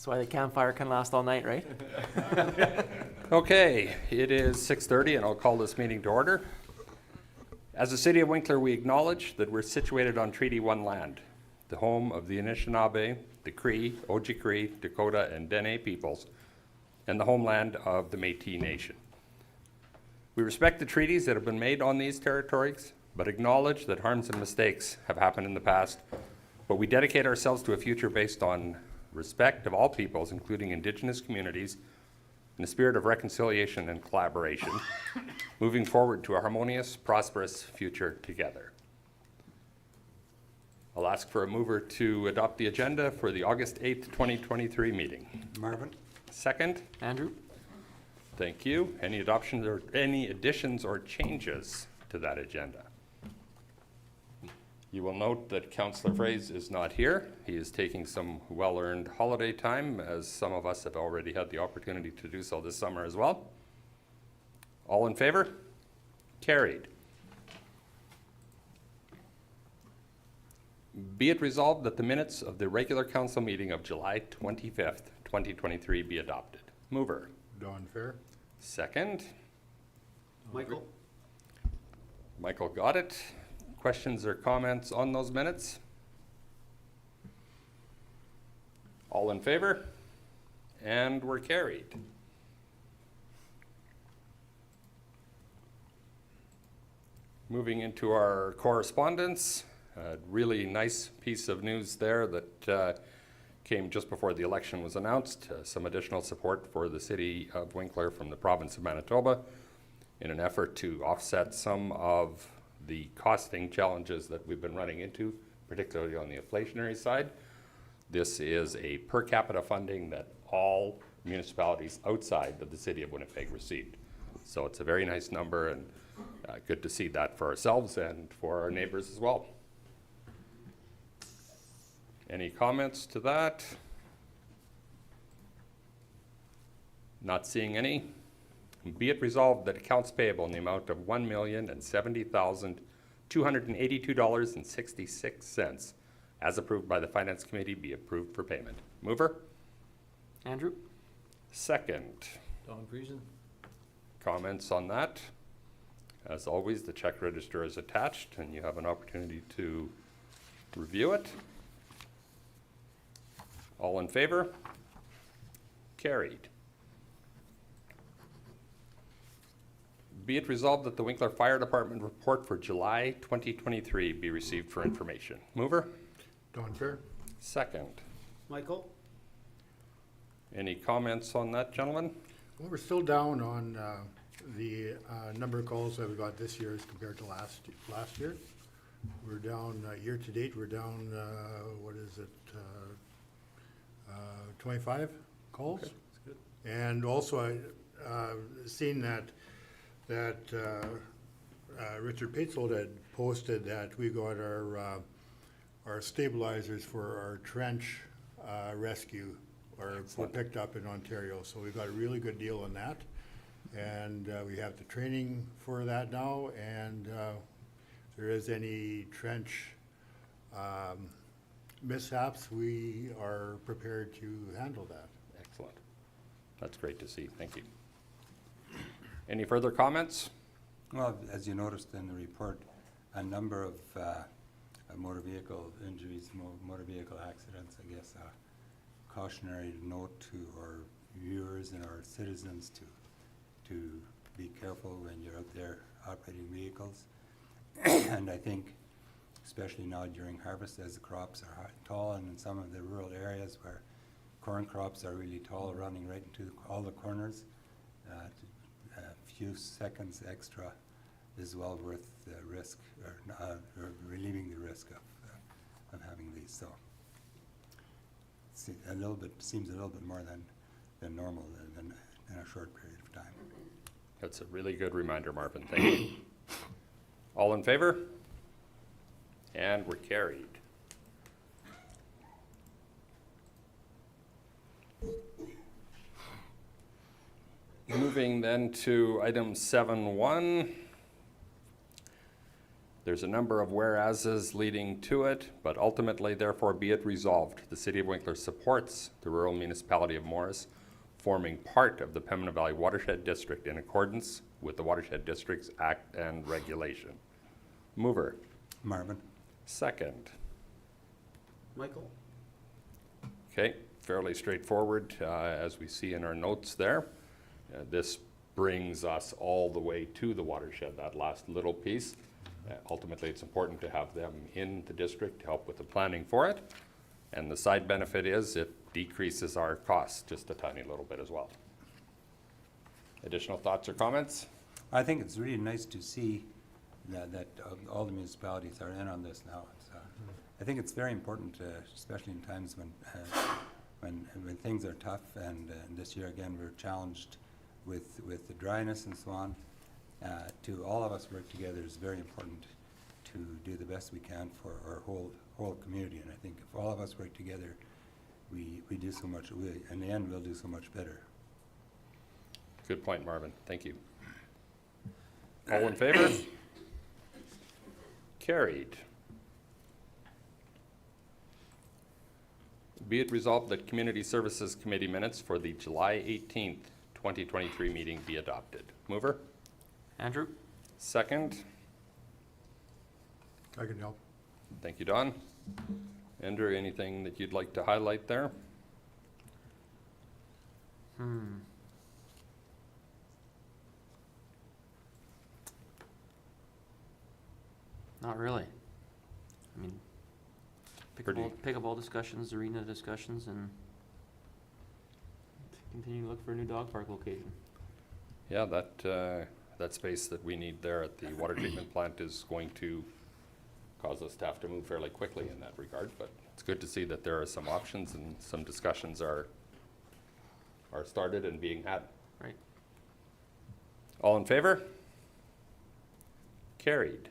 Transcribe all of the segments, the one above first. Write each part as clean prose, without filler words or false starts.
That's why the campfire can last all night, right? Okay, it is 6:30 and I'll call this meeting to order. As the City of Winkler, we acknowledge that we're situated on Treaty 1 land, the home of the Anishinaabe, the Cree, Ojibwe, Dakota, and Dene peoples, and the homeland of the Métis Nation. We respect the treaties that have been made on these territories, but acknowledge that harms and mistakes have happened in the past. But we dedicate ourselves to a future based on respect of all peoples, including Indigenous communities, in a spirit of reconciliation and collaboration, moving forward to a harmonious, prosperous future together. I'll ask for a mover to adopt the agenda for the August 8th, 2023 meeting. Marvin. Second. Andrew? Thank you. Any adoptions or any additions or changes to that agenda? You will note that Councillor Fraze is not here. He is taking some well-earned holiday time, as some of us have already had the opportunity to do so this summer as well. All in favor? Carried. Be it resolved that the minutes of the regular council meeting of July 25th, 2023 be adopted. Mover. Don Fair. Second. Michael. Michael got it. Questions or comments on those minutes? All in favor? And we're carried. Moving into our correspondence, a really nice piece of news there that came just before the election was announced. Some additional support for the City of Winkler from the province of Manitoba in an effort to offset some of the costing challenges that we've been running into, particularly on the inflationary side. This is a per capita funding that all municipalities outside of the City of Winnipeg received. So it's a very nice number, and good to see that for ourselves and for our neighbors as well. Any comments to that? Not seeing any. Be it resolved that accounts payable in the amount of $1,070,282.66, as approved by the Finance Committee, be approved for payment. Mover? Andrew? Second. Don Friesen. Comments on that? As always, the check register is attached and you have an opportunity to review it. All in favor? Carried. Be it resolved that the Winkler Fire Department report for July 2023 be received for information. Mover? Don Fair. Second. Michael. Any comments on that, gentlemen? Well, we're still down on the number of calls that we got this year as compared to last year. We're down year to date. We're down, 25 calls. Okay. That's good. And also I seen that Richard Paetzold had posted that we got our stabilizers for our trench rescue were picked up in Ontario. So we got a really good deal on that. And we have the training for that now. And if there is any trench mishaps, we are prepared to handle that. Excellent. That's great to see. Thank you. Any further comments? Well, as you noticed in the report, a number of motor vehicle injuries, motor vehicle accidents. I guess a cautionary note to our viewers and our citizens to be careful when you're out there operating vehicles. And I think, especially now during harvest, as the crops are high, tall, and in some of the rural areas where corn crops are really tall, running right into all the corners, a few seconds extra is well worth the risk, or relieving the risk of having these. So it's seems a little bit more than normal than in a short period of time. That's a really good reminder, Marvin. Thank you. All in favor? And we're carried. Moving then to item 7.1. There's a number of whereases leading to it, but ultimately, therefore, be it resolved, the City of Winkler supports the rural municipality of Morris forming part of the Pembina Valley Watershed District in accordance with the Watershed Districts Act and Regulation. Mover. Marvin. Second. Michael. Okay, fairly straightforward, as we see in our notes there. This brings us all the way to the watershed, that last little piece. Ultimately, it's important to have them in the district to help with the planning for it. And the side benefit is it decreases our costs just a tiny little bit as well. Additional thoughts or comments? I think it's really nice to see that all the municipalities are in on this now. It's, I think it's very important, especially in times when things are tough, and this year again we're challenged with the dryness and so on. To all of us work together is very important to do the best we can for our whole community. And I think if all of us work together, we do so much. In the end, we'll do so much better. Good point, Marvin. Thank you. All in favor? Carried. Be it resolved that Community Services Committee minutes for the July 18th, 2023 meeting be adopted. Mover? Andrew. Second. I can help. Thank you, Don. Andrew, anything that you'd like to highlight there? Not really. I mean, pickleball discussions, arena discussions, and continue to look for a new dog park location. Yeah, that space that we need there at the water treatment plant is going to cause us to have to move fairly quickly in that regard, but it's good to see that there are some options and some discussions are started and being had. Right. All in favor? Carried.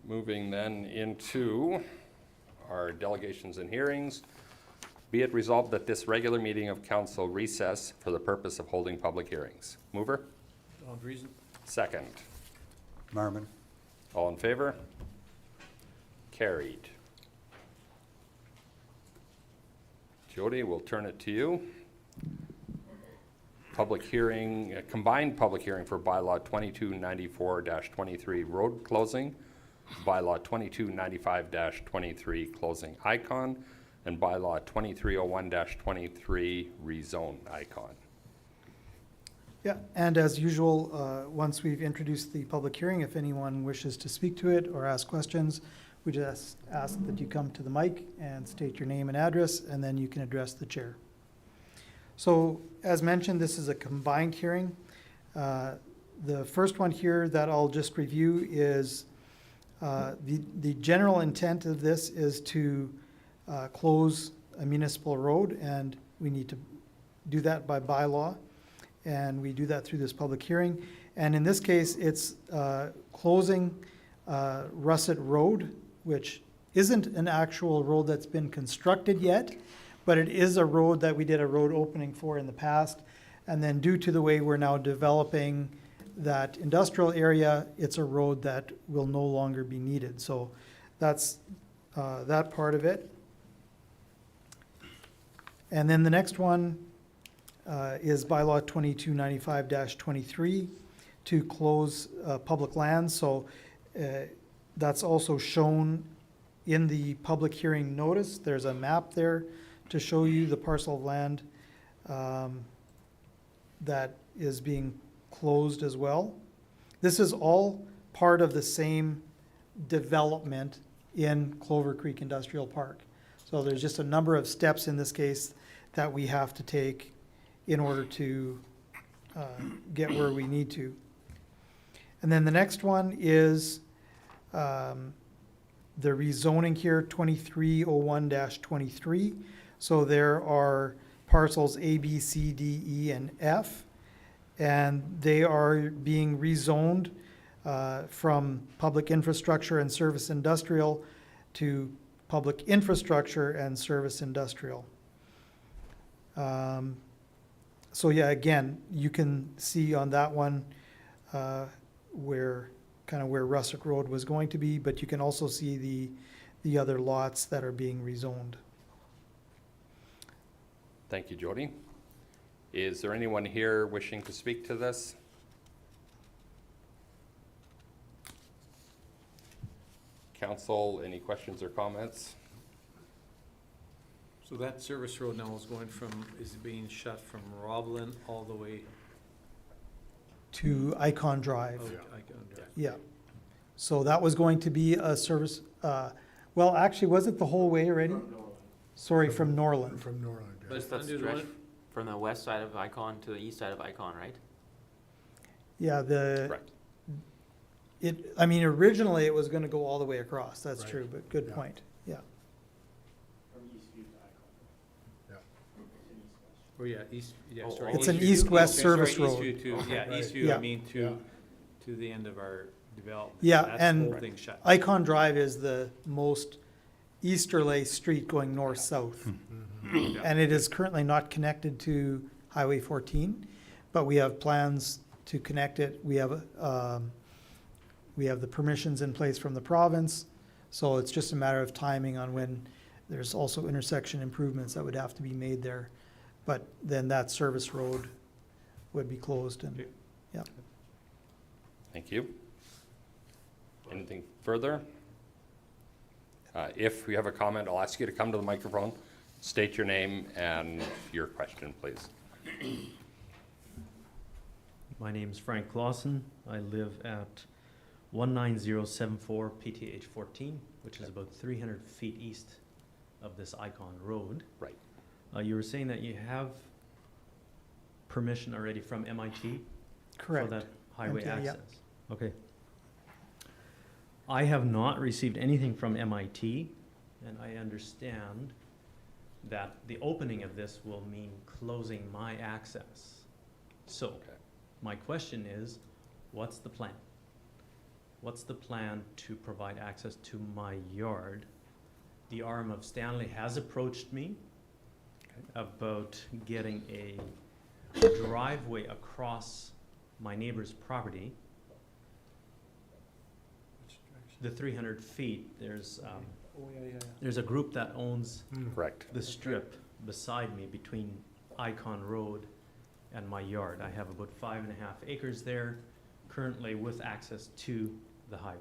Moving then into our delegations and hearings. Be it resolved that this regular meeting of council recess for the purpose of holding public hearings. Mover? Of reason. Second. Marvin. All in favor? Carried. Jody, we'll turn it to you. Public hearing, combined public hearing for bylaw 2294-23 road closing, bylaw 2295-23 closing icon, and bylaw 2301-23 rezone icon. Yeah, and as usual, once we've introduced the public hearing, if anyone wishes to speak to it or ask questions, we just ask that you come to the mic and state your name and address, and then you can address the chair. So, as mentioned, this is a combined hearing. The first one here that I'll just review is the general intent of this is to close a municipal road, and we need to do that by bylaw, and we do that through this public hearing. And in this case, it's closing Russet Road, which isn't an actual road that's been constructed yet, but it is a road that we did a road opening for in the past. And then due to the way we're now developing that industrial area, it's a road that will no longer be needed. So that's that part of it. And then the next one is bylaw 2295-23 to close public lands. So that's also shown in the public hearing notice. There's a map there to show you the parcel of land that is being closed as well. This is all part of the same development in Clover Creek Industrial Park. So there's just a number of steps in this case that we have to take in order to get where we need to. And then the next one is the rezoning here, 2301-23. So there are parcels A, B, C, D, E, and F, and they are being rezoned from public infrastructure and service industrial to public infrastructure and service industrial. So yeah, again, you can see on that one where Russet Road was going to be, but you can also see the other lots that are being rezoned. Thank you, Jody. Is there anyone here wishing to speak to this? Council, any questions or comments? So that service road now is being shut from Roblin all the way To Icon Drive. out Yeah. Icon Drive. Yeah. So that was going to be a service, well, actually, was it the whole way already? Sorry, from Norland. From Norland. yeah. But That's under the stretch one- from the west side of Icon to the east side of Icon, right? Yeah, Correct. I mean, originally it was gonna go all the way across, that's Right. true, but good Yeah. point, yeah. Oh, yeah, east, yeah, Oh, sorry. It's an Eastview- east-west sorry, service Eastview road. to- Yeah, Right. Eastview, Yeah. I mean, Yeah. to the end of our development. Yeah, That's and- the whole thing shut. Icon Drive is the most easterly street going north-south. Yeah. And it is currently not connected to Highway 14, but we have plans to connect it. We have the permissions in place from the province, so it's just a matter of timing on when there's also intersection improvements that would have to be made there. But then that service road would be closed and, Okay. yeah. Thank you. Anything further? If you have a comment, I'll ask you to come to the microphone, state your name and your question, please. My name's Frank Clausen. I live at 19074 PTH 14, which is about 300 feet east of this Icon Road. Right. You were saying that you have permission already from MIT for Correct. that highway MTA, yeah. access? Okay. I have not received anything from MIT, and I understand that the opening of this will mean closing my access. So, Okay. my question is, what's the plan? What's the plan to provide access to my yard? The arm of Stanley has approached me about getting a driveway across my neighbor's property. The 300 feet, there's a group that owns Correct. the strip beside me between Icon Road and my yard. I have about 5.5 acres there currently with access to the highway.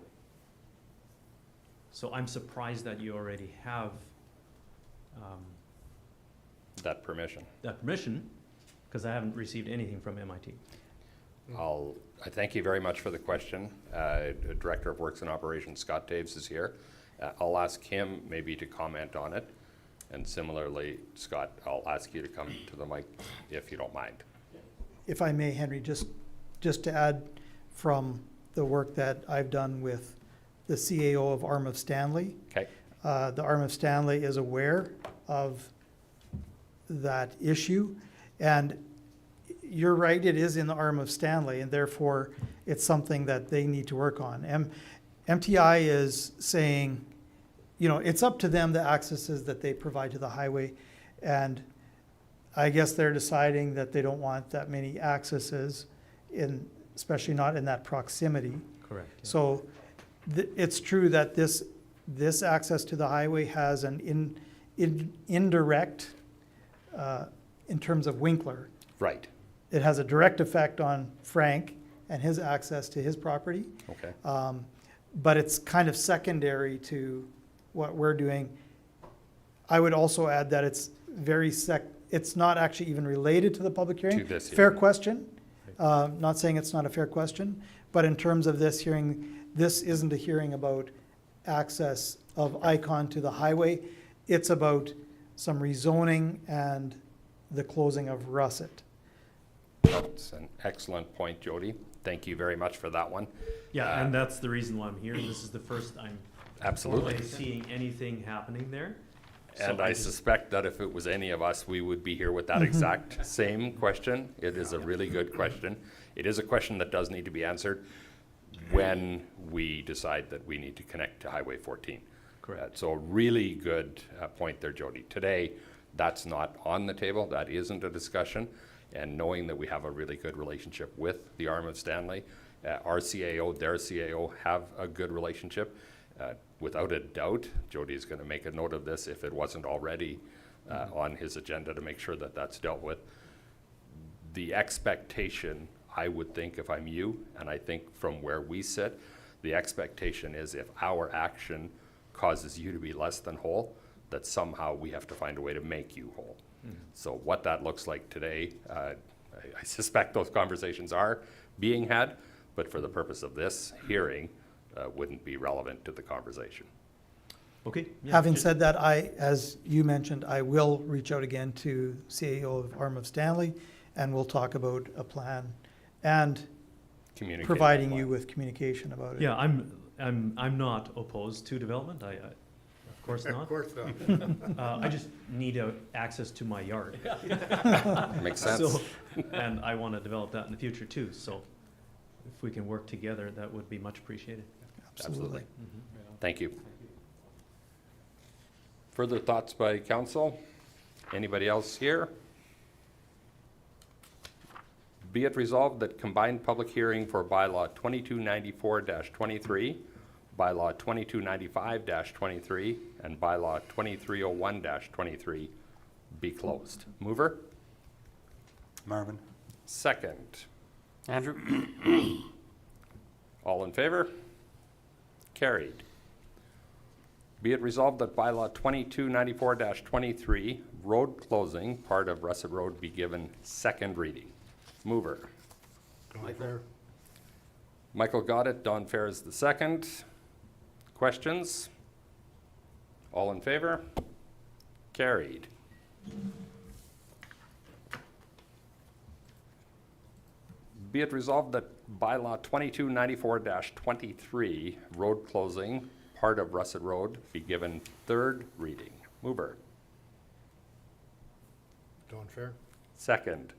So I'm surprised that you already have That permission. that permission, because I haven't received anything from MIT. I thank you very much for the question. Director of Works and Operations, Scott Daves, is here. I'll ask him maybe to comment on it. And similarly, Scott, I'll ask you to come to the mic if you don't mind. If I may, Henry, just to add from the work that I've done with the CAO of Arm of Stanley. Okay. The Arm of Stanley is aware of that issue. And you're right, it is in the Arm of Stanley, and therefore it's something that they need to work on. MTI is saying, it's up to them, the accesses that they provide to the highway. And I guess they're deciding that they don't want that many accesses especially not in that proximity. Correct. So it's true that this access to the highway has an indirect, in terms of Winkler. Right. It has a direct effect on Frank and his access to his property. Okay. But it's kind of secondary to what we're doing. I would also add that it's it's not actually even related to the public hearing. To this Fair hearing. question. Not saying it's not a fair question, but in terms of this hearing, this isn't a hearing about access of Icon to the highway. It's about some rezoning and the closing of Russet. That's an excellent point, Jody. Thank you very much for that one. Yeah, and that's the reason why I'm here. This is the first I'm Absolutely. really seeing anything happening there. So And I just- suspect that if it was any of us, we would be here with that exact same question. It is a really good question. It is a question that does need to be answered when we decide that we need to connect to Highway 14. Correct. So a really good point there, Jody. Today, That's not on the table, that isn't a discussion, and knowing that we have a really good relationship with the Arm of Stanley, our CAO, their CAO have a good relationship. Without a doubt, Jody is going to make a note of this if it wasn't already on his agenda to make sure that that's dealt with. The expectation, I would think if I'm you, and I think from where we sit, the expectation is if our action causes you to be less than whole, that somehow we have to find a way to make you whole. So what that looks like today, I suspect those conversations are being had, but for the purpose of this hearing, wouldn't be relevant to the conversation. Okay. yeah, Having just- said that, as you mentioned, I will reach out again to CAO of Arm of Stanley, and we'll talk about a plan and Communicate providing that you plan. with communication about it. Yeah, I'm not opposed to development. Of course Of not. course not. I just need access to my yard. Makes sense. So, and I want to develop that in the future too. So if we can work together, that would be much appreciated. Absolutely. Yeah. Thank you. Further thoughts by council? Anybody else here? Be it resolved that combined public hearing for bylaw 2294-23, bylaw 2295-23, and bylaw 2301-23 be closed. Mover? Marvin? Second. Andrew? All in favor? Carried. Be it resolved that bylaw 2294-23, road closing, part of Russet Road, be given second reading. Mover. Don Fair. Michael got it. Don Fair is the second. Questions? All in favor? Carried. Be it resolved that bylaw 2294-23, road closing, part of Russet Road, be given third reading. Mover. Don Fair. Second.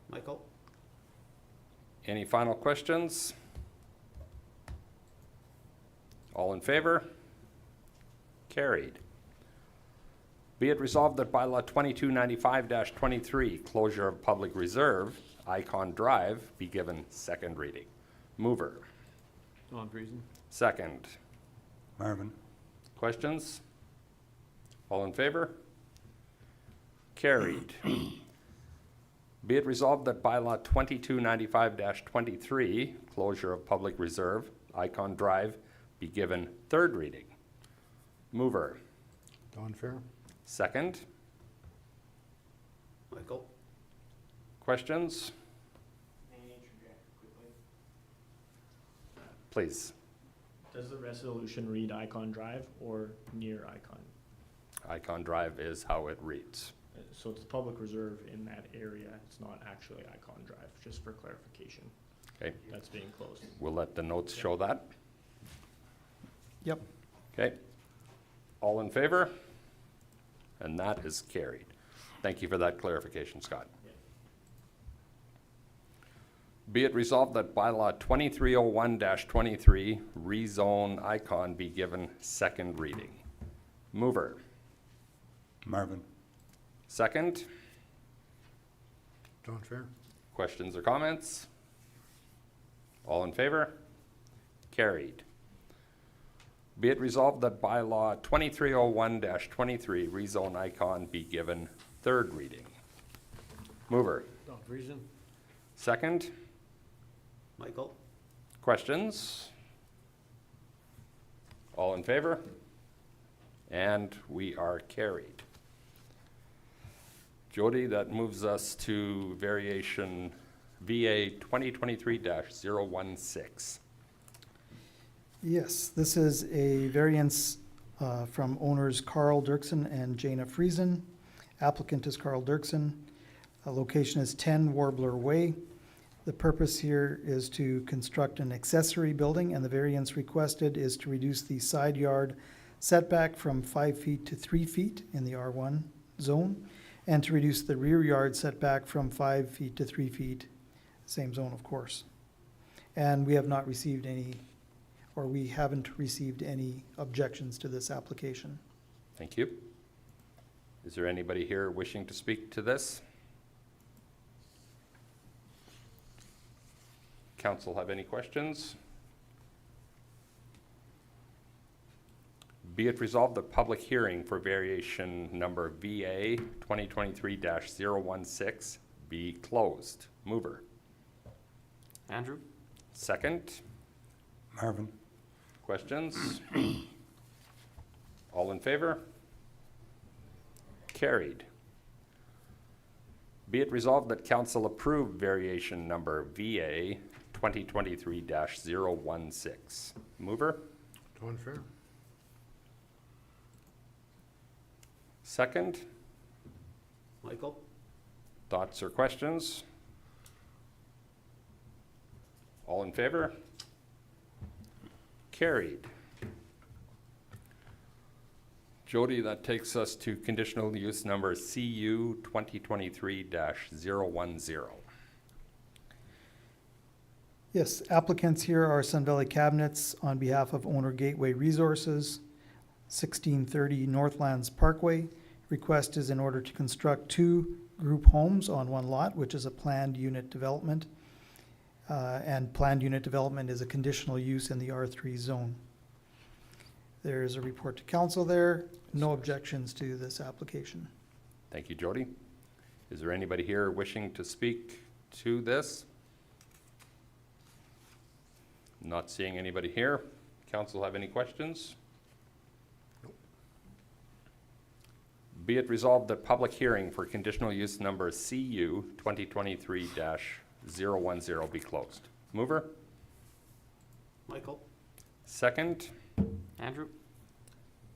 Michael? Any final questions? All in favor? Carried. Be it resolved that bylaw 2295-23, closure of public reserve, Icon Drive, be given second reading. Mover. Don Friesen? Second. Marvin? Questions? All in favor? Carried. Be it resolved that bylaw 2295-23, closure of public reserve, Icon Drive, be given third reading. Mover. Don Fair. Second. Michael? Questions? Please. Does the resolution read Icon Drive or near Icon? Icon Drive is how it reads. So it's public reserve in that area, it's not actually Icon Drive, just for clarification. Okay. That's being closed. We'll let the notes show that. Yep. Okay. All in favor? And that is carried. Thank you for that clarification, Scott. Be it resolved that bylaw 2301-23, rezone Icon, be given second reading. Mover. Marvin? Second. Don Fair. Questions or comments? All in favor? Carried. Be it resolved that bylaw 2301-23, rezone Icon, be given third reading. Mover. Don Friesen? Second. Michael? Questions? All in favor? And we are carried. Jody, that moves us to variation VA 2023-016. Yes, this is a variance from owners Carl Dirksen and Jana Friesen. Applicant is Carl Dirksen. Location is 10 Warbler Way. The purpose here is to construct an accessory building, and the variance requested is to reduce the side yard setback from 5 feet to 3 feet in the R1 zone, and to reduce the rear yard setback from 5 feet to 3 feet, same zone, of course. And we have not received any, or we haven't received any objections to this application. Thank you. Is there anybody here wishing to speak to this? Council have any questions? Be it resolved that public hearing for variation number VA 2023-016 be closed. Mover. Andrew? Second. Marvin. Questions? All in favor? Carried. Be it resolved that council approve variation number VA 2023-016. Mover. Don Fair. Second. Michael? Thoughts or questions? All in favor? Carried. Jody, that takes us to conditional use number CU 2023-010. Yes, applicants here are Sun Valley Cabinets on behalf of owner Gateway Resources, 1630 Northlands Parkway. Request is in order to construct 2 group homes on 1 lot, which is a planned unit development. And planned unit development is a conditional use in the R3 zone. There is a report to council there. No objections to this application. Thank you, Jody. Is there anybody here wishing to speak to this? Not seeing anybody here. Council have any questions? Be it resolved that public hearing for conditional use number CU 2023-010 be closed. Mover. Michael? Second. Andrew?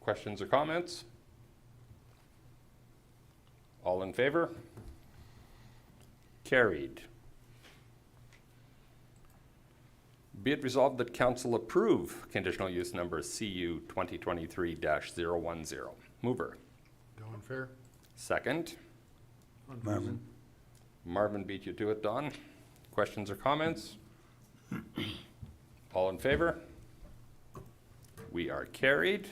Questions or comments? All in favor? Carried. Be it resolved that council approve conditional use number CU 2023-010. Mover. Don Fair. Second. Marvin. Marvin beat you to it, Don. Questions or comments? All in favor? We are carried.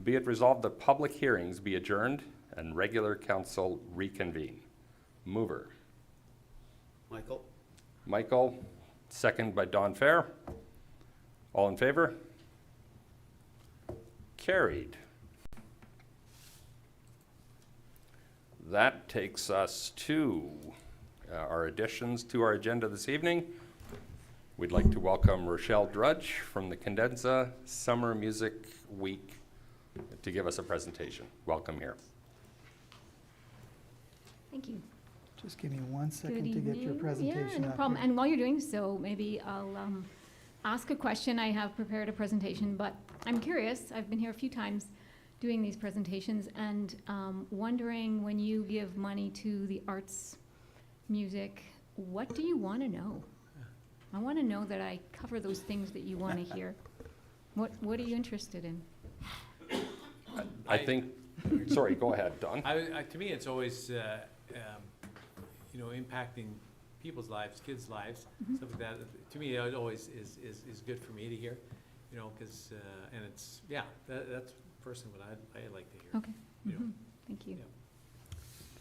Be it resolved that public hearings be adjourned and regular council reconvene. Mover. Michael? Michael, second by Don Fair. All in favor? Carried. That takes us to our additions to our agenda this evening. We'd like to welcome Rochelle Drudge from the Cadenza Summer Music Week to give us a presentation. Welcome here. Thank you. Just give me 1 second Good to get your evening. presentation Yeah, no up problem. here. And while you're doing so, maybe I'll ask a question. I have prepared a presentation, but I'm curious. I've been here a few times doing these presentations and wondering, when you give money to the arts, music, what do you want to know? I want to know that I cover those things that you want to hear. What are you interested in? I think, sorry, go ahead, Don. To me, it's always, impacting people's lives, kids' lives, stuff like that. To me, it always is good for me to hear, because, and it's, that's personally what I like to hear. Okay. Thank you. Yeah.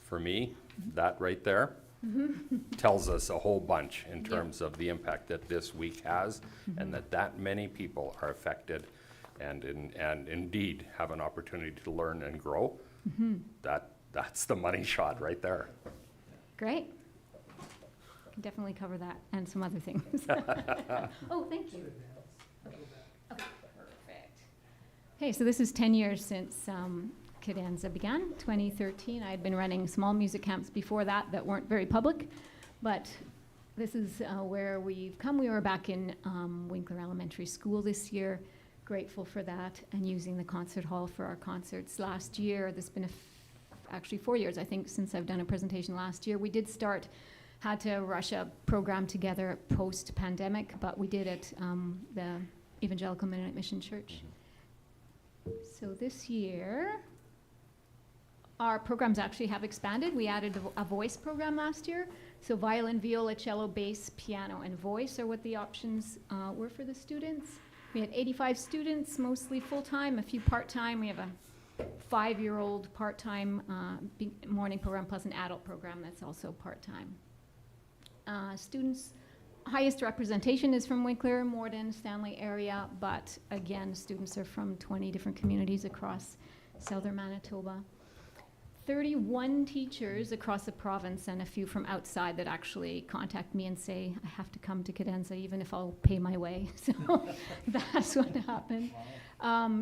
For me, that right there tells us a whole bunch in terms of the impact that this week has, and that many people are affected and indeed have an opportunity to learn and grow. That's the money shot right there. Great. Can definitely cover that and some other things. Oh, thank you. Okay, perfect. Okay, so this is 10 years since Cadenza began, 2013. I had been running small music camps before that weren't very public, but this is where we've come. We were back in Winkler Elementary School this year, grateful for that, and using the concert hall for our concerts. Last year, there's been actually 4 years, I think, since I've done a presentation last year. We did had to rush a program together post-pandemic, but we did it the Evangelical Mennonite Mission Church. So this year, our programs actually have expanded. We added a voice program last year. So violin, viola, cello, bass, piano, and voice are what the options were for the students. We had 85 students, mostly full-time, a few part-time. We have a 5-year-old part-time morning program plus an adult program that's also part-time. Students, highest representation is from Winkler, Morden, Stanley area, but again, students are from 20 different communities across southern Manitoba. 31 teachers across the province and a few from outside that actually contact me and say, I have to come to Cadenza even if I'll pay my way. So that's what happened.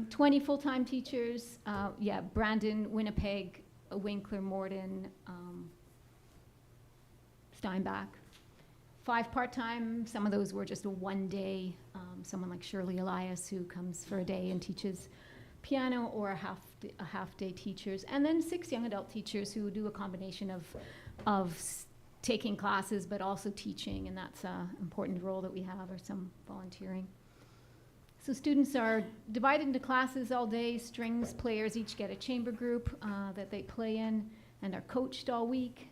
20 full-time teachers, Brandon, Winnipeg, Winkler, Morden, Steinbach. 5 part-time, some of those were just a one-day, someone like Shirley Elias who comes for a day and teaches piano, or a half-day teachers, and then 6 young adult teachers who do a combination of taking classes but also teaching, and that's an important role that we have, or some volunteering. So students are divided into classes all day. Strings players each get a chamber group that they play in and are coached all week.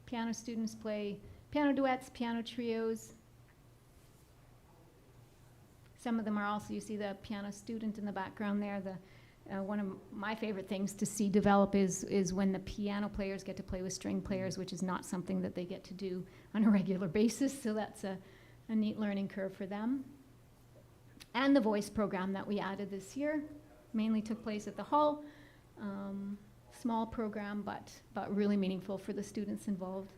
Piano students play piano duets, piano trios. Some of them are also, you see the piano student in the background there. One of my favorite things to see develop is when the piano players get to play with string players, which is not something that they get to do on a regular basis. So that's a neat learning curve for them. And the voice program that we added this year mainly took place at the hall. Small program, but really meaningful for the students involved.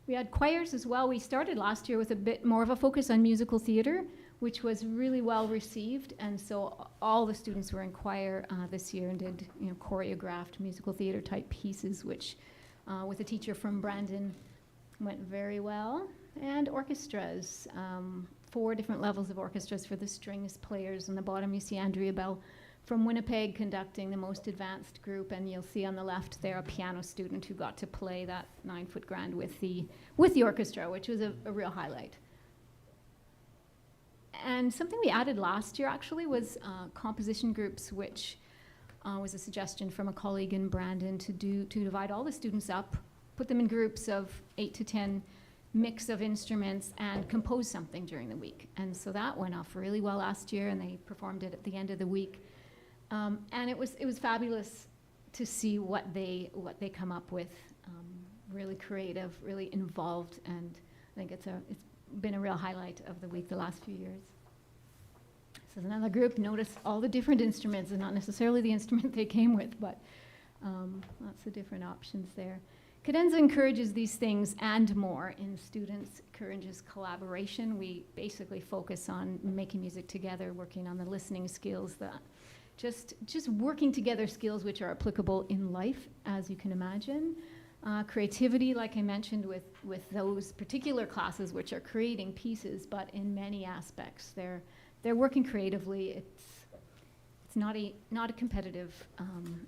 We had choirs as well. We started last year with a bit more of a focus on musical theater, which was really well received, and so all the students were in choir this year and did choreographed musical theater type pieces, which with a teacher from Brandon went very well. And orchestras, 4 different levels of orchestras for the strings players. On the bottom you see Andrea Bell from Winnipeg conducting the most advanced group, and you'll see on the left there a piano student who got to play that 9-foot grand with the orchestra, which was a real highlight. And something we added last year actually was composition groups, which was a suggestion from a colleague in Brandon to divide all the students up, put them in groups of 8 to 10 mix of instruments and compose something during the week. And so that went off really well last year, and they performed it at the end of the week. And it was fabulous to see what they come up with. Really creative, really involved, and I think it's been a real highlight of the week the last few years. This is another group. Notice all the different instruments, and not necessarily the instrument they came with, but lots of different options there. Cadenza encourages these things and more in students, encourages collaboration. We basically focus on making music together, working on the listening skills, just working together skills which are applicable in life, as you can imagine. Creativity, like I mentioned, with those particular classes which are creating pieces, but in many aspects they're working creatively. It's not a competitive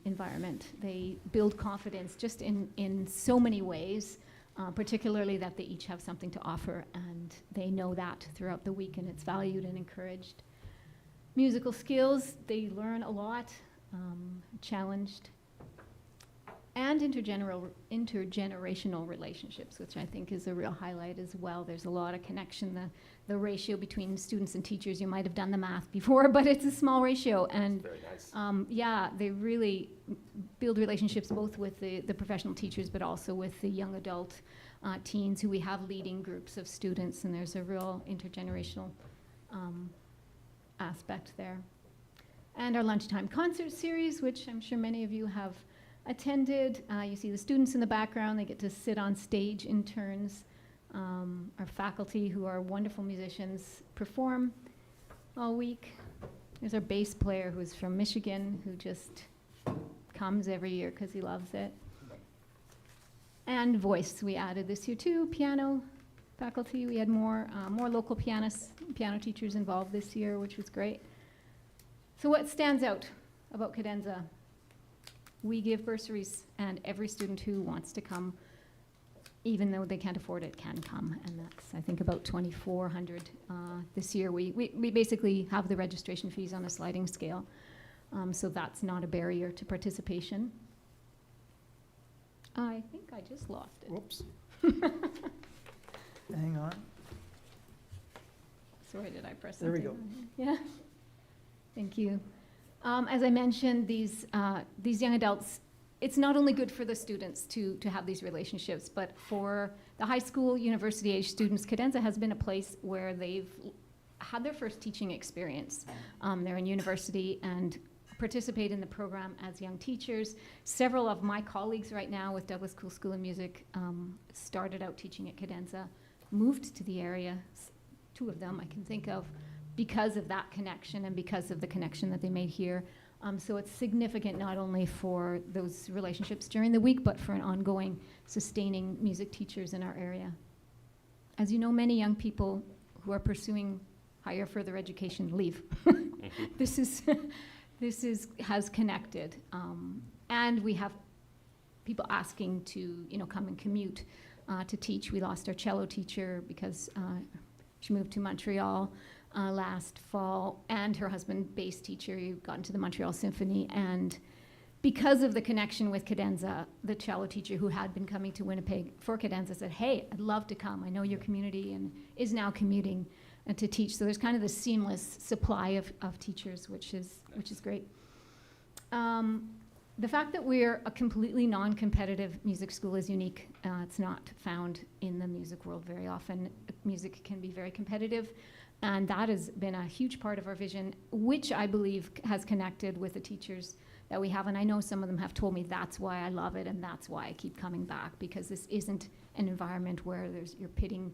environment. They build confidence just in so many ways, particularly that they each have something to offer, and they know that throughout the week, and it's valued and encouraged. Musical skills, they learn a lot, challenged. And intergenerational relationships, which I think is a real highlight as well. There's a lot of connection. The ratio between students and teachers, you might have done the math before, but it's a small ratio. And Very nice. they really build relationships both with the professional teachers, but also with the young adult teens who we have leading groups of students, and there's a real intergenerational aspect there. And our lunchtime concert series, which I'm sure many of you have attended. You see the students in the background. They get to sit on stage in turns. Our faculty, who are wonderful musicians, perform all week. There's our bass player, who's from Michigan, who just comes every year because he loves it. And voice we added this year too. Piano faculty, we had more local piano teachers involved this year, which was great. So what stands out about Cadenza? We give bursaries, and every student who wants to come, even though they can't afford it, can come. And that's, I think, about 2,400 this year. We basically have the registration fees on a sliding scale, so that's not a barrier to participation. I think I just lost it. Whoops. Hang on. Sorry, did I press There we something? Yeah. Thank you. As I mentioned, these young adults, it's not only good for the students to have these relationships, but for the high school, university age students, Cadenza has been a place where they've had their first teaching experience. They're in university and participate in the program as young teachers. Several of my colleagues right now with Douglas Cool School of Music started out teaching at Cadenza, moved to the area, 2 of them I can think of, because of that connection and because of the connection that they made here. So it's significant not only for those relationships during the week, but for an ongoing sustaining music teachers in our area. As you know, many young people who are pursuing higher further education leave. This has connected. And we have people asking to, come and commute to teach. We lost our cello teacher because she moved to Montreal last fall, and her husband, bass teacher, got into the Montreal Symphony. And because of the connection with Cadenza, the cello teacher who had been coming to Winnipeg for Cadenza said, hey, I'd love to come. I know your community, and is now commuting to teach. So there's kind of this seamless supply of teachers, which is great. The fact that we're a completely non-competitive music school is unique. It's not found in the music world very often. Music can be very competitive, and that has been a huge part of our vision, which I believe has connected with the teachers that we have. And I know some of them have told me that's why I love it and that's why I keep coming back, because this isn't an environment where you're pitting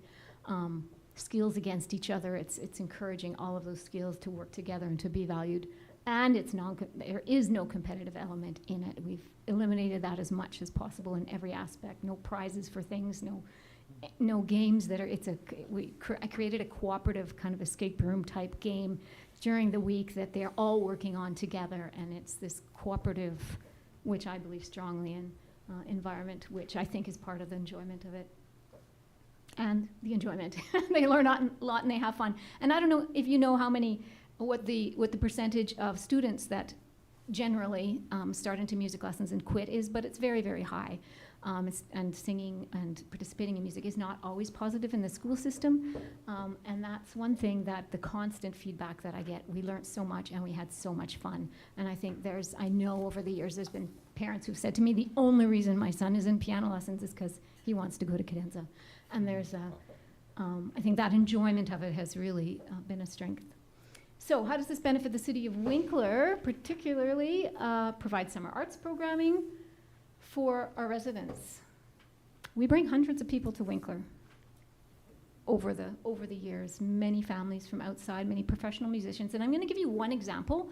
skills against each other. It's encouraging all of those skills to work together and to be valued. And there is no competitive element in it. We've eliminated that as much as possible in every aspect. No prizes for things, no games that are, I created a cooperative kind of escape room type game during the week that they're all working on together, and it's this cooperative, which I believe strongly in, environment, which I think is part of the enjoyment of it. And the enjoyment. They learn a lot and they have fun. And I don't know if you know what the percentage of students that generally start into music lessons and quit is, but it's very, very high. And singing and participating in music is not always positive in the school system. And that's one thing that the constant feedback that I get, we learned so much and we had so much fun. And I think I know over the years there's been parents who've said to me, the only reason my son is in piano lessons is because he wants to go to Cadenza. And I think that enjoyment of it has really been a strength. So how does this benefit the city of Winkler, particularly provide summer arts programming for our residents? We bring hundreds of people to Winkler over the years, many families from outside, many professional musicians. And I'm going to give you one example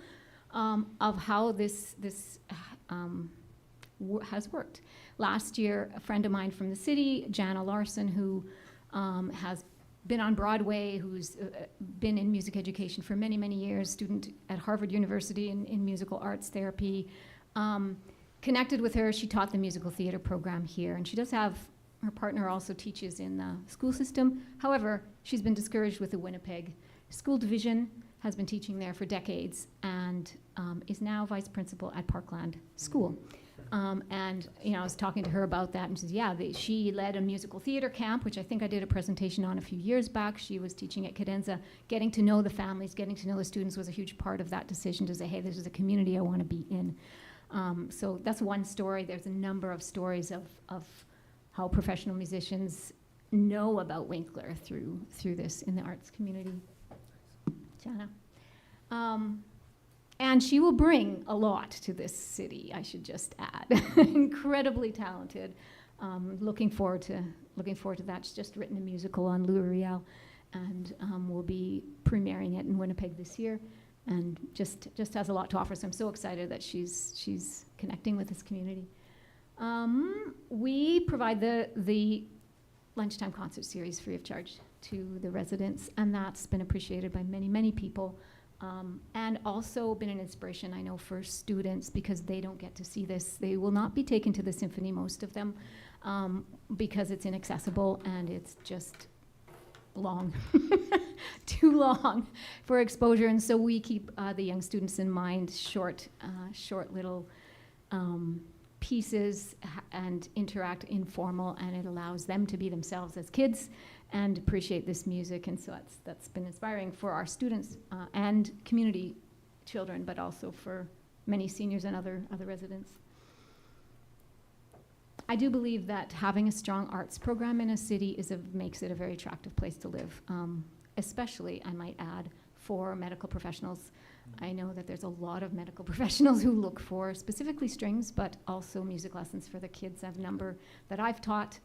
of how this has worked. Last year, a friend of mine from the city, Jana Larson, who has been on Broadway, who's been in music education for many, many years, student at Harvard University in musical arts therapy, connected with her. She taught the musical theater program here, and she does have, her partner also teaches in the school system. However, she's been discouraged with the Winnipeg School Division, has been teaching there for decades, and is now vice principal at Parkland School. And I was talking to her about that, and she says, she led a musical theater camp, which I think I did a presentation on a few years back. She was teaching at Cadenza. Getting to know the families, getting to know the students was a huge part of that decision to say, hey, this is a community I want to be in. So that's one story. There's a number of stories of how professional musicians know about Winkler through this in the arts community. Jana. And she will bring a lot to this city, I should just add. Incredibly talented. Looking forward to that. She's just written a musical on Louis Riel, and we'll be premiering it in Winnipeg this year, and just has a lot to offer. So I'm so excited that she's connecting with this community. We provide the lunchtime concert series free of charge to the residents, and that's been appreciated by many, many people. And also been an inspiration, I know, for students, because they don't get to see this. They will not be taken to the symphony, most of them, because it's inaccessible and it's just long, too long for exposure. And so we keep the young students in mind, short little pieces and interact informal, and it allows them to be themselves as kids and appreciate this music. And so that's been inspiring for our students and community children, but also for many seniors and other residents. I do believe that having a strong arts program in a city makes it a very attractive place to live, especially, I might add, for medical professionals. I know that there's a lot of medical professionals who look for specifically strings, but also music lessons for the kids. I have a number that I've taught,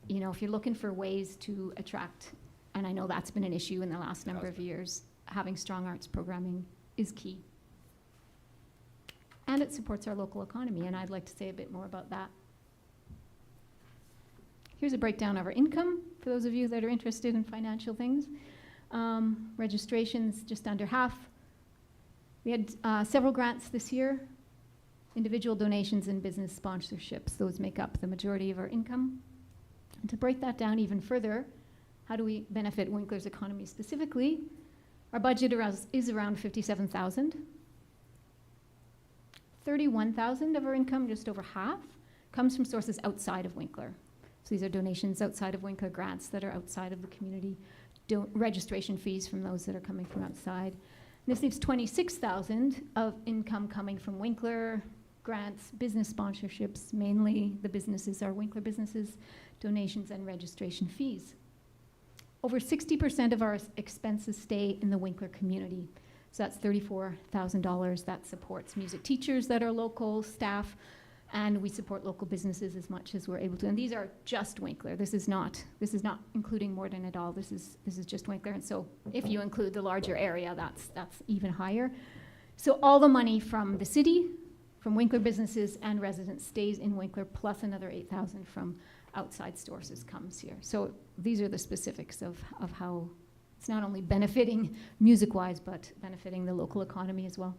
you know, if you're looking for ways to attract, and I know that's been an issue in the last number of years, having strong arts programming is key. And it supports our local economy, and I'd like to say a bit more about that. Here's a breakdown of our income for those of you that are interested in financial things. Registrations, just under half. We had several grants this year. Individual donations and business sponsorships, those make up the majority of our income. And to break that down even further, how do we benefit Winkler's economy specifically? Our budget is around $57,000. 31,000 of our income, just over half, comes from sources outside of Winkler. So these are donations outside of Winkler, grants that are outside of the community, registration fees from those that are coming from outside. And this leaves 26,000 of income coming from Winkler, grants, business sponsorships, mainly the businesses are Winkler businesses, donations and registration fees. Over 60% of our expenses stay in the Winkler community. So that's $34,000. That supports music teachers that are local, staff, and we support local businesses as much as we're able to. And these are just Winkler. This is not including Morden at all. This is just Winkler. And so if you include the larger area, that's even higher. So all the money from the city, from Winkler businesses and residents stays in Winkler, plus another $8,000 from outside sources comes here. So these are the specifics of how it's not only benefiting music-wise, but benefiting the local economy as well.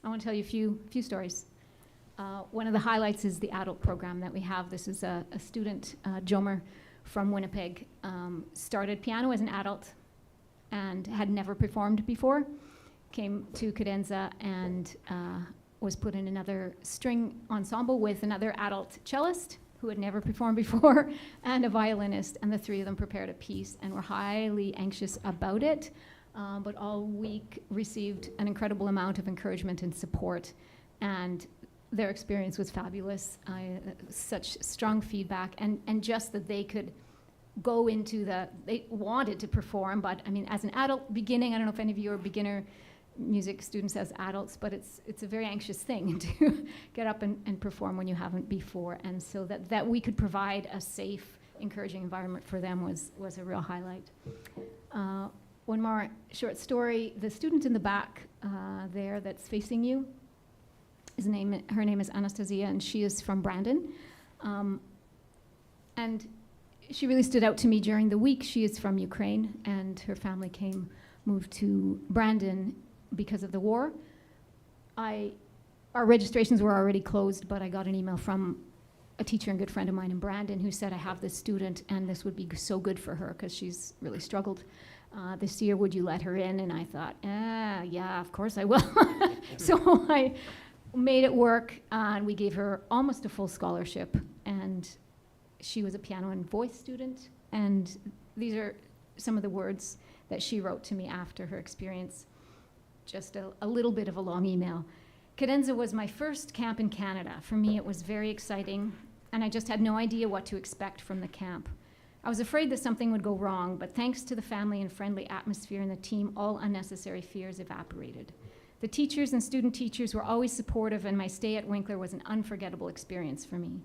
I want to tell you a few stories. One of the highlights is the adult program that we have. This is a student, Jomer, from Winnipeg, started piano as an adult and had never performed before, came to Cadenza and was put in another string ensemble with another adult cellist who had never performed before, and a violinist, and the three of them prepared a piece and were highly anxious about it, but all week received an incredible amount of encouragement and support, and their experience was fabulous. Such strong feedback, and just that they could go into they wanted to perform, but I mean, as an adult beginning, I don't know if any of you are beginner music students as adults, but it's a very anxious thing to get up and perform when you haven't before, and so that we could provide a safe, encouraging environment for them was a real highlight. One more short story. The student in the back there that's facing you, her name is Anastasia, and she is from Brandon, and she really stood out to me during the week. She is from Ukraine, and her family moved to Brandon because of the war. Our registrations were already closed, but I got an email from a teacher and good friend of mine in Brandon who said, I have this student and this would be so good for her because she's really struggled this year. Would you let her in? And I thought, yeah, of course I will. So I made it work, and we gave her almost a full scholarship, and she was a piano and voice student, and these are some of the words that she wrote to me after her experience. Just a little bit of a long email. Cadenza was my first camp in Canada. For me, it was very exciting, and I just had no idea what to expect from the camp. I was afraid that something would go wrong, but thanks to the family and friendly atmosphere and the team, all unnecessary fears evaporated. The teachers and student teachers were always supportive, and my stay at Winkler was an unforgettable experience for me.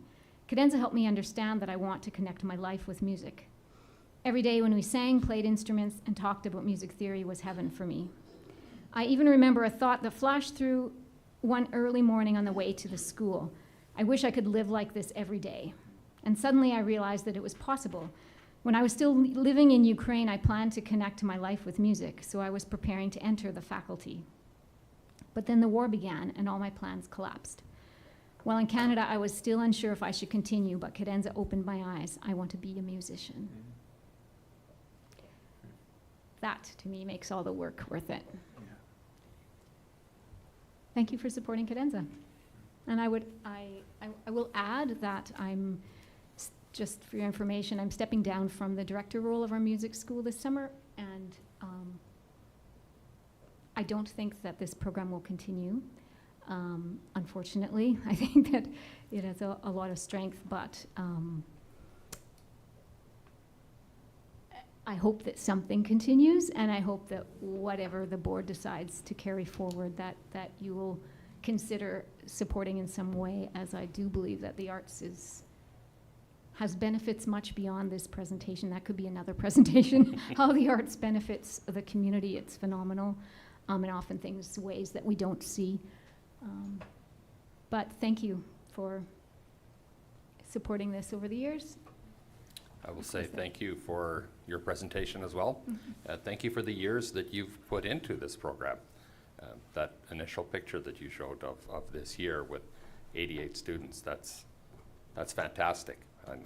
Cadenza helped me understand that I want to connect my life with music. Every day when we sang, played instruments, and talked about music theory was heaven for me. I even remember a thought that flashed through one early morning on the way to the school. I wish I could live like this every day. And suddenly I realized that it was possible. When I was still living in Ukraine, I planned to connect my life with music, so I was preparing to enter the faculty. But then the war began, and all my plans collapsed. While in Canada, I was still unsure if I should continue, but Cadenza opened my eyes. I want to be a musician. That, to me, makes all the work worth it. Thank you for supporting Cadenza. And I will add that I'm just for your information, I'm stepping down from the director role of our music school this summer, and I don't think that this program will continue. Unfortunately, I think that it has a lot of strength, but I hope that something continues, and I hope that whatever the board decides to carry forward, that you will consider supporting in some way, as I do believe that the arts has benefits much beyond this presentation. That could be another presentation, how the arts benefits the community. It's phenomenal, and often ways that we don't see. But thank you for supporting this over the years. I will say thank you for your presentation as well. Thank you for the years that you've put into this program. That initial picture that you showed of this year with 88 students, that's fantastic.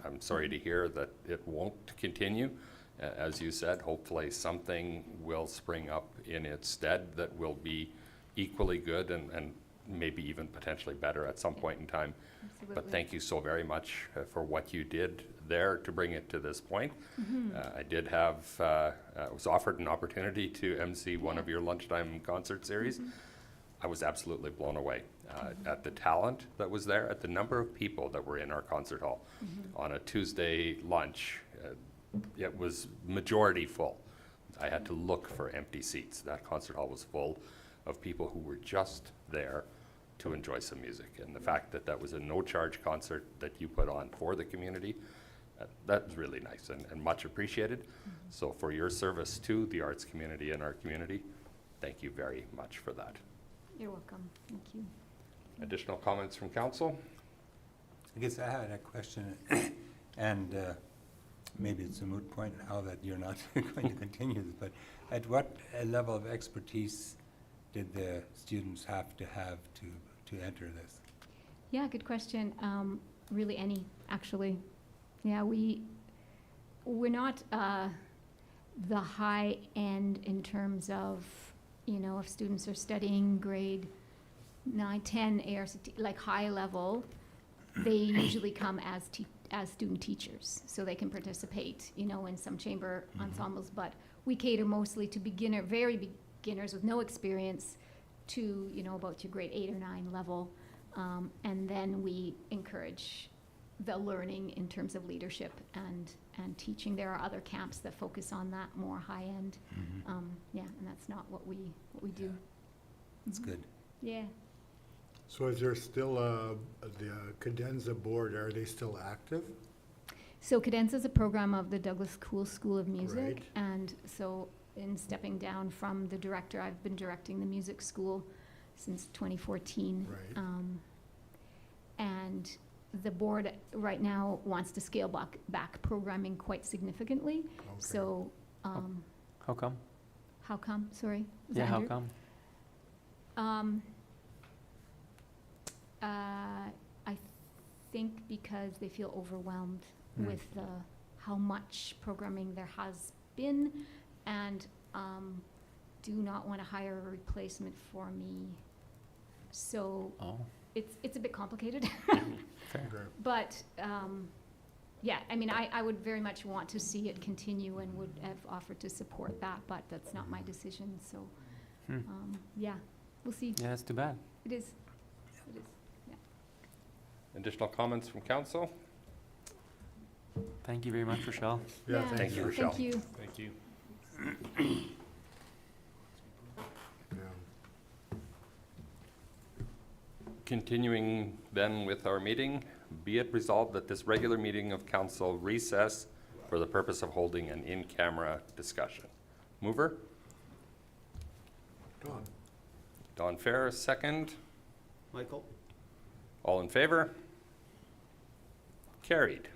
I'm sorry to hear that it won't continue. As you said, hopefully something will spring up in its stead that will be equally good and maybe even potentially better at some point in time. Absolutely. But thank you so very much for what you did there to bring it to this point. I did have, was offered an opportunity to MC one of your lunchtime concert series. I was absolutely blown away at the talent that was there, at the number of people that were in our concert hall. On a Tuesday lunch, it was majority full. I had to look for empty seats. That concert hall was full of people who were just there to enjoy some music. And the fact that that was a no-charge concert that you put on for the community, that was really nice and much appreciated. So for your service to the arts community and our community, thank you very much for that. You're welcome. Thank you. Additional comments from council? I guess I had a question, and maybe it's a moot point now that you're not going to continue this, but at what level of expertise did the students have to enter this? Yeah, good question. Really any, actually. Yeah, we're not the high end in terms of, if students are studying grade 9, 10 ARCT, like high level, they usually come as student teachers, so they can participate, in some chamber ensembles, but we cater mostly to very beginners with no experience to, about your grade 8 or 9 level. And then we encourage the learning in terms of leadership and teaching. There are other camps that focus on that more high end. Yeah, and that's not what we do. That's good. Yeah. So is there still the Cadenza board, are they still active? So Cadenza is a program of the Douglas Cool School of Music. Right. And so in stepping down from the director, I've been directing the music school since 2014. Right. And the board right now wants to scale back programming quite significantly. Okay. So, How come? how come? Sorry, was Yeah, that how Andrew? come? I think because they feel overwhelmed with how much programming there has been, and do not want to hire a replacement for me. So Oh, it's a bit complicated. fair. Okay. But, yeah, I mean, I would very much want to see it continue and would have offered to support that, but that's not my decision, so, yeah, we'll see. Yeah, that's too bad. It is, it is. Additional comments from council? Thank you very much, Rochelle. Yeah, Thank you, Rochelle. Thank you. Thank you. Yeah. Continuing then with our meeting, be it resolved that this regular meeting of council recess for the purpose of holding an in-camera discussion. Mover? Don? Don Fair, second. Michael? All in favor? Carried.